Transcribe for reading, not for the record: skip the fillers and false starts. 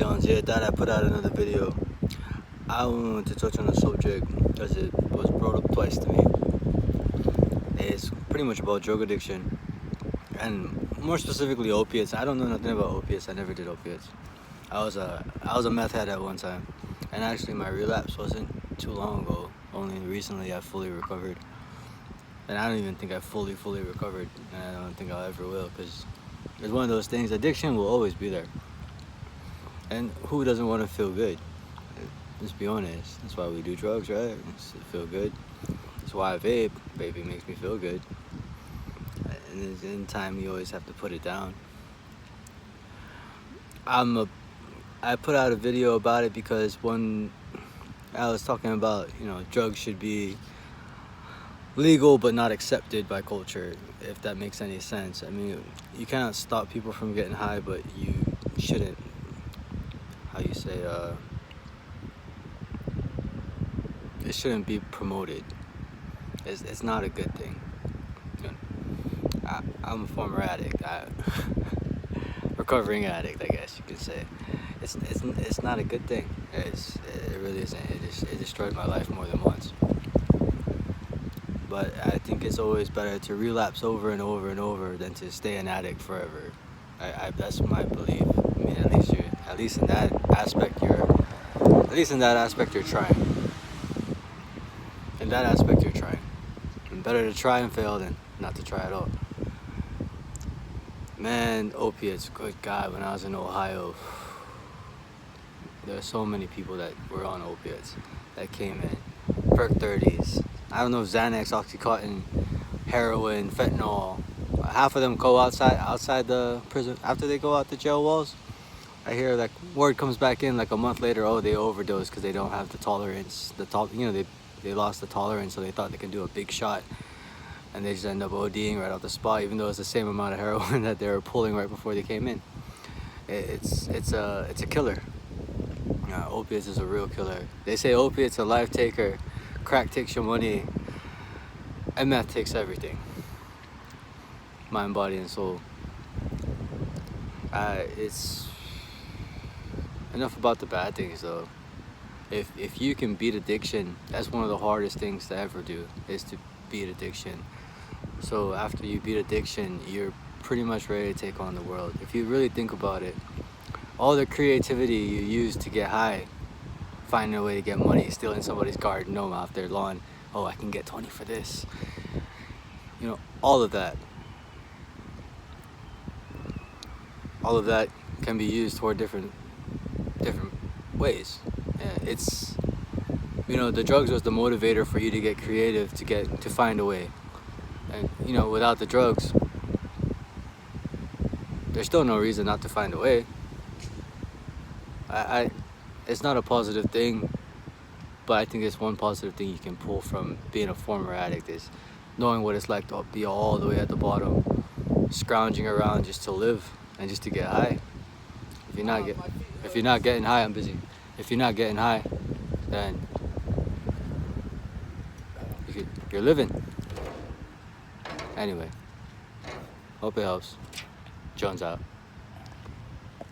Jones here. Thought I put out another video. I wanted to touch on a subject because it was brought up twice to me. It's pretty much about drug addiction and more specifically opiates. I don't know nothing about opiates. I never did opiates. I was a meth head at one time, and actually my relapse wasn't too long ago. Only recently I fully recovered, and I don't even think I fully recovered, and I don't think I'll ever will, because it's one of those things. Addiction will always be there, and who doesn't want to feel good? Let's be honest. That's why we do drugs, right? It's to feel good. That's why I vape. Vaping makes me feel good. And in time, you always have to put it down. I put out a video about it because when I was talking about, drugs should be legal but not accepted by culture, if that makes any sense. I mean, you cannot stop people from getting high, but you shouldn't, it shouldn't be promoted. It's not a good thing. I'm a former addict, recovering addict, I guess you could say. It's not a good thing. It really isn't. It destroyed my life more than once. But I think it's always better to relapse over and over and over than to stay an addict forever. That's my belief. I mean, at least in that aspect you're trying. In that aspect you're trying. And better to try and fail than not to try at all. Man, opiates, good God, when I was in Ohio, there are so many people that were on opiates that came in. Perk 30s. I don't know if Xanax, Oxycontin, heroin, fentanyl. Half of them go outside the prison after they go out the jail walls. I hear like word comes back in like a month later. Oh, they overdosed because they don't have the tolerance. They lost the tolerance, so they thought they could do a big shot, and they just end up ODing right off the spot, even though it's the same amount of heroin that they were pulling right before they came in. It's a killer. Opiates is a real killer. They say opiates a life taker, crack takes your money, and meth takes everything. Mind, body, and soul. It's enough about the bad things though. If you can beat addiction, that's one of the hardest things to ever do, is to beat addiction. So after you beat addiction, you're pretty much ready to take on the world. If you really think about it, all the creativity you use to get high, finding a way to get money, stealing somebody's garden gnome off their lawn, oh, I can get 20 for this. All of that can be used toward different ways. It's, the drugs was the motivator for you to get creative, to find a way. And, without the drugs, there's still no reason not to find a way. It's not a positive thing, but I think it's one positive thing you can pull from being a former addict, is knowing what it's like to be all the way at the bottom, scrounging around just to live and just to get high. If you're not getting high, I'm busy. If you're not getting high, then you're living. Anyway, hope it helps. Jones out.